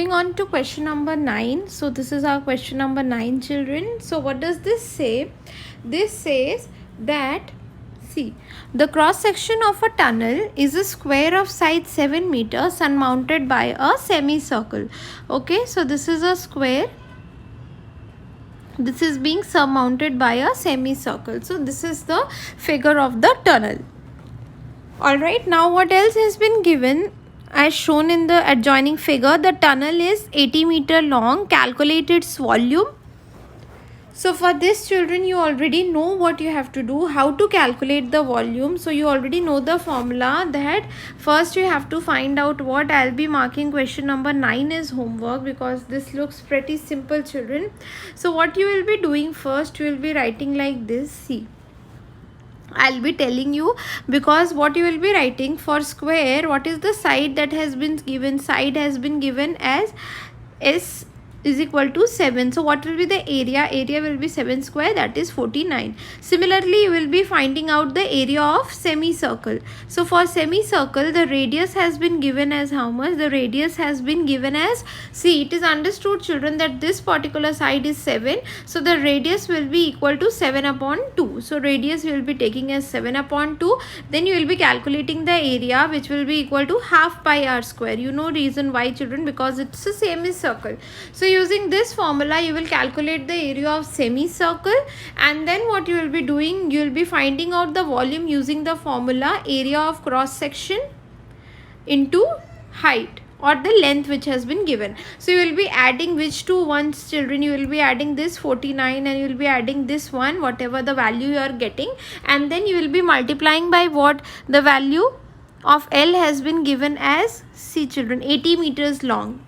moving on to question number 9. So this is our question number 9, children. So what does this say? This says that, see, the cross section of a tunnel is a square of side 7 meters surmounted by a semicircle. Okay, so this is a square. This is being surmounted by a semicircle. So this is the figure of the tunnel. Alright, now what else has been given? As shown in the adjoining figure, the tunnel is 80 meter long. Calculate its volume. So for this, children, you already know what you have to do, how to calculate the volume. So you already know the formula, that first you have to find out what. I'll be marking question number 9 as homework because this looks pretty simple, children. So what you will be doing first, you will be writing like this. See, I'll be telling you, because what you will be writing for square, what is the side that has been given? Side has been given as S is equal to 7. So what will be the area? Area will be 7 square, that is 49. Similarly, you will be finding out the area of semicircle. So for semicircle, the radius has been given as how much? The radius has been given as, see, it is understood, children, that this particular side is 7. So the radius will be equal to 7 upon 2. So radius you will be taking as 7 upon 2. Then you will be calculating the area, which will be equal to half pi r square. You know reason why, children? Because it's a semicircle. So using this formula, you will calculate the area of semicircle, and then what you will be doing, you will be finding out the volume using the formula area of cross section into height or the length which has been given. So you will be adding which two ones, children? You will be adding this 49 and you will be adding this one, whatever the value you are getting, and then you will be multiplying by what? The value of L has been given as, see, children, 80 meters long.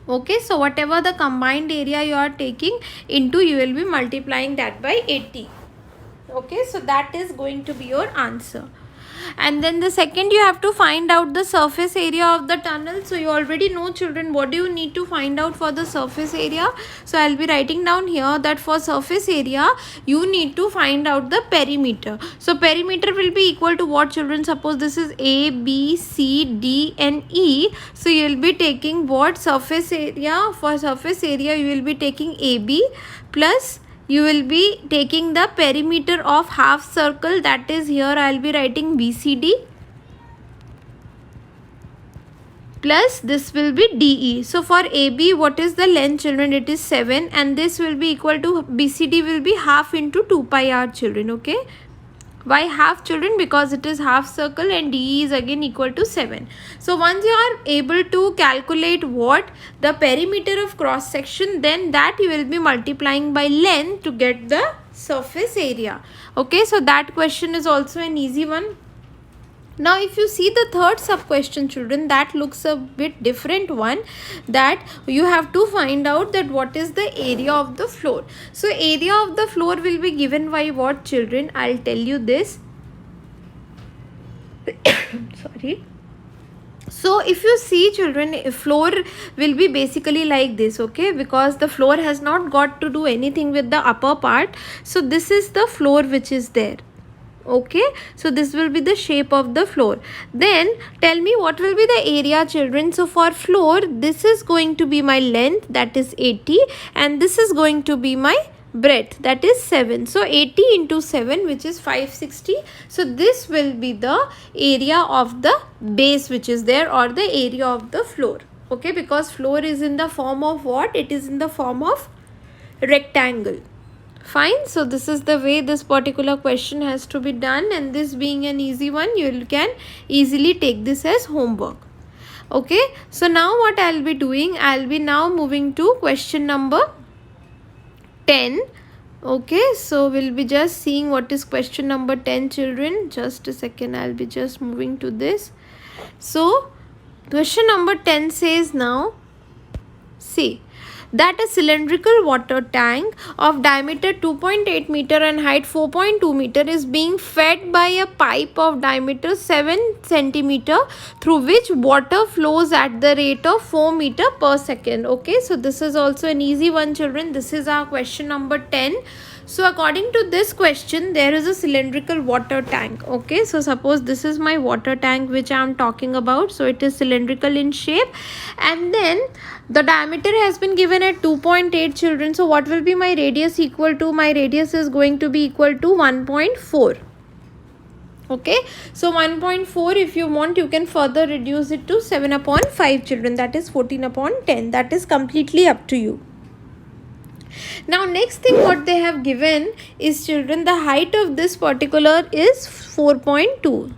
Okay, so whatever the combined area you are taking into, you will be multiplying that by 80. Okay, so that is going to be your answer. And then the second, you have to find out the surface area of the tunnel. So you already know, children, what do you need to find out for the surface area? So I'll be writing down here that for surface area, you need to find out the perimeter. So perimeter will be equal to what, children? Suppose this is A, B, C, D and E. So you will be taking what? Surface area. For surface area, you will be taking AB plus you will be taking the perimeter of half circle, that is here I will be writing BCD, plus this will be DE. So for AB, what is the length, children? It is 7, and this will be equal to, BCD will be half into 2 pi r, children. Okay, why half, children? Because it is half circle and DE is again equal to 7. So once you are able to calculate what? The perimeter of cross section, then that you will be multiplying by length to get the surface area. Okay, so that question is also an easy one. Now if you see the third sub question, children, that looks a bit different one, that you have to find out that what is the area of the floor. So area of the floor will be given by what, children? I'll tell you this. Sorry. So if you see, children, floor will be basically like this, okay, because the floor has not got to do anything with the upper part. So this is the floor which is there. Okay, so this will be the shape of the floor. Then tell me what will be the area, children? So for floor, this is going to be my length, that is 80, and this is going to be my breadth, that is 7. So 80 into 7, which is 560. So this will be the area of the base which is there, or the area of the floor. Okay, because floor is in the form of what? It is in the form of rectangle. Fine, so this is the way this particular question has to be done, and this being an easy one, you can easily take this as homework. Okay, so now what I'll be doing, I'll be now moving to question number 10. Okay, so we'll be just seeing what is question number 10, children. Just a second, I'll be just moving to this. So question number 10 says now, see, that a cylindrical water tank of diameter 2.8 meter and height 4.2 meter is being fed by a pipe of diameter 7 centimeter through which water flows at the rate of 4 meter per second. Okay, so this is also an easy one, children. This is our question number 10. So according to this question, there is a cylindrical water tank. Okay, so suppose this is my water tank which I am talking about. So it is cylindrical in shape, and then the diameter has been given at 2.8 children. So what will be my radius equal to? My radius is going to be equal to 1.4. Okay, so 1.4, if you want, you can further reduce it to 7 upon 5 children, that is 14 upon 10. That is completely up to you. Now next thing what they have given is, children, the height of this particular is 4.2.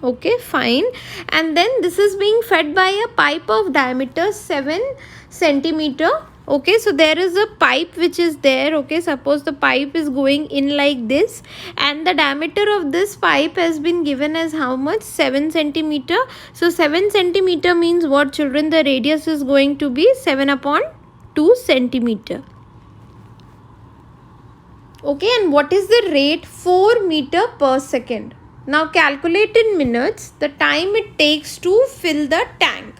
Okay, fine. And then this is being fed by a pipe of diameter 7 centimeter. Okay, so there is a pipe which is there. Okay, suppose the pipe is going in like this, and the diameter of this pipe has been given as how much? 7 centimeter. So 7 centimeter means what, children? The radius is going to be 7 upon 2 centimeter. Okay, and what is the rate? 4 meter per second. Now calculate in minutes the time it takes to fill the tank.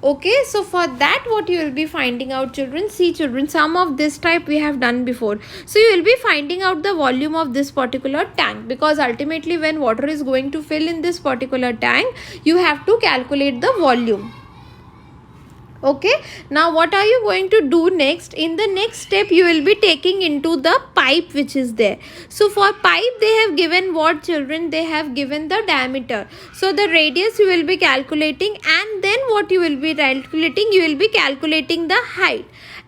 Okay, so for that what you will be finding out, children? See children, some of this type we have done before. So you will be finding out the volume of this particular tank, because ultimately when water is going to fill in this particular tank, you have to calculate the volume. Okay, now what are you going to do next? In the next step, you will be taking into the pipe which is there. So for pipe they have given what, children? They have given the diameter. So the radius you will be calculating, and then what you will be calculating? You will be calculating the height.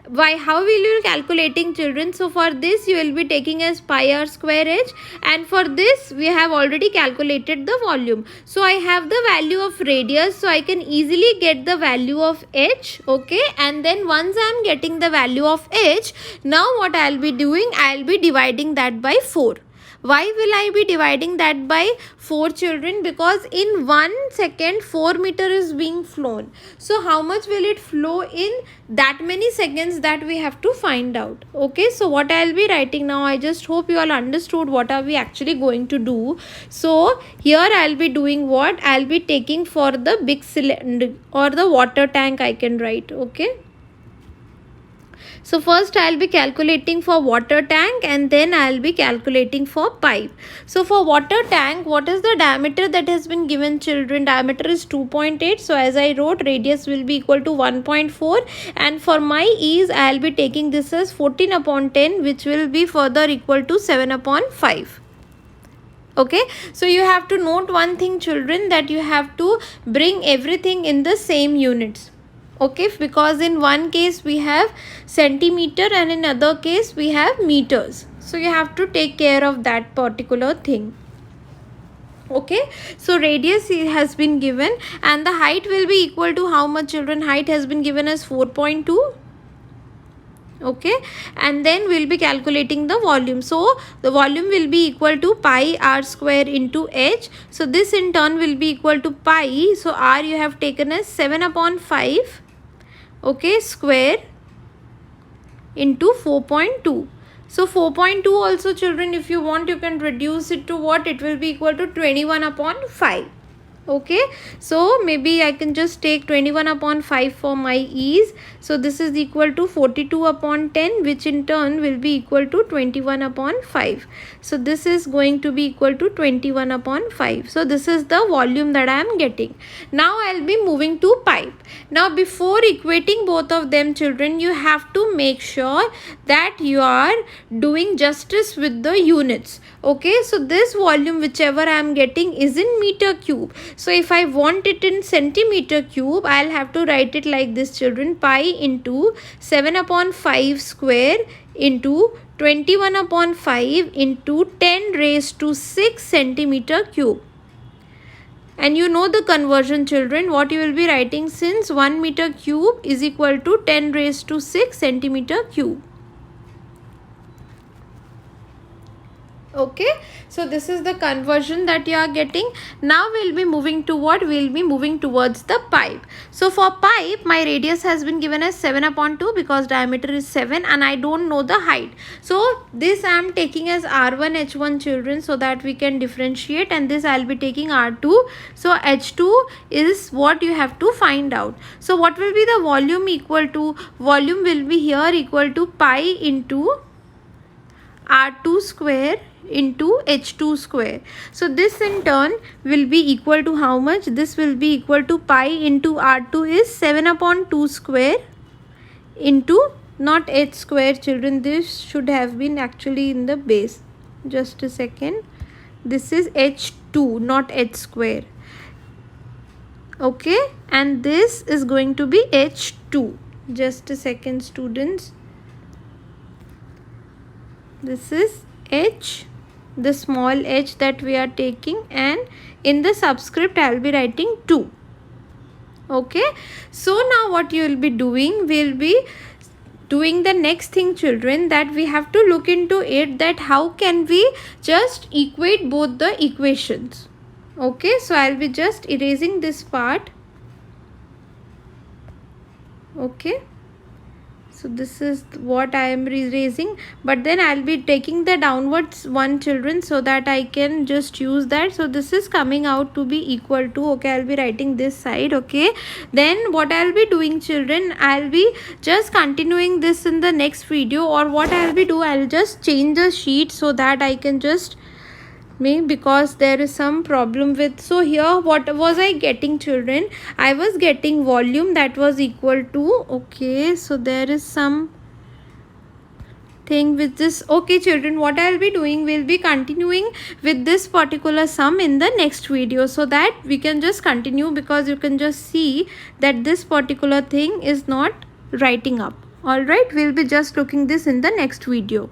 Why? How will you be calculating, children? So for this you will be taking as pi r square h, and for this we have already calculated the volume. So I have the value of radius, so I can easily get the value of h. Okay, and then once I am getting the value of h, now what I will be doing? I will be dividing that by 4. Why will I be dividing that by 4, children? Because in 1 second 4 meter is being flown. So how much will it flow in that many seconds? That we have to find out. Okay, so what I will be writing now, I just hope you all understood what are we actually going to do. So here I will be doing what? I will be taking for the big cylinder or the water tank, I can write. Okay. So first I will be calculating for water tank, and then I will be calculating for pipe. So for water tank, what is the diameter that has been given, children? Diameter is 2.8. So as I wrote, radius will be equal to 1.4, and for my ease I will be taking this as 14 upon 10, which will be further equal to 7 upon 5. Okay, so you have to note one thing, children, that you have to bring everything in the same units. Okay, because in one case we have centimeter and in other case we have meters. So you have to take care of that particular thing. Okay, so radius has been given, and the height will be equal to how much, children? Height has been given as 4.2. Okay, and then we'll be calculating the volume. So the volume will be equal to pi r square into h. So this in turn will be equal to pi. So r you have taken as 7 upon 5. Okay, square into 4.2. So 4.2 also, children, if you want, you can reduce it to what? It will be equal to 21 upon 5. Okay, so maybe I can just take 21 upon 5 for my ease. So this is equal to 42 upon 10, which in turn will be equal to 21 upon 5. So this is going to be equal to 21 upon 5. So this is the volume that I am getting. Now I will be moving to pipe. Now before equating both of them, children, you have to make sure that you are doing justice with the units. Okay, so this volume whichever I am getting is in meter cube. So if I want it in centimeter cube, I will have to write it like this, children. Pi into 7 upon 5 square into 21 upon 5 into 10 raised to 6 centimeter cube. And you know the conversion, children, what you will be writing, since 1 meter cube is equal to 10 raised to 6 centimeter cube. Okay, so this is the conversion that you are getting. Now we will be moving to what? We will be moving towards the pipe. So for pipe, my radius has been given as 7 upon 2 because diameter is 7 and I don't know the height. So this I am taking as R1 H1, children, so that we can differentiate, and this I will be taking R2. So H2 is what you have to find out. So what will be the volume equal to? Volume will be here equal to pi into R2 square into H2 square. So this in turn will be equal to how much? This will be equal to pi into R2 is 7 upon 2 square into, not H square children, this should have been actually in the base. Just a second. This is H2, not H square. Okay, and this is going to be H2. Just a second students. This is H, the small h that we are taking, and in the subscript I will be writing 2. Okay, so now what you will be doing, we will be doing the next thing children, that we have to look into it, that how can we just equate both the equations. Okay, so I will be just erasing this part. Okay, so this is what I am erasing, but then I'll be taking the downwards one children so that I can just use that. So this is coming out to be equal to, okay, I'll be writing this side. Okay, then what I'll be doing children, I'll be just continuing this in the next video, or what I'll be do, I'll just change the sheet so that I can just because there is some problem with, so here what was I getting children, I was getting volume that was equal to, okay, so there is some thing with this. Okay children, what I'll be doing, we'll be continuing with this particular sum in the next video, so that we can just continue, because you can just see that this particular thing is not writing up. All right, we'll be just looking this in the next video.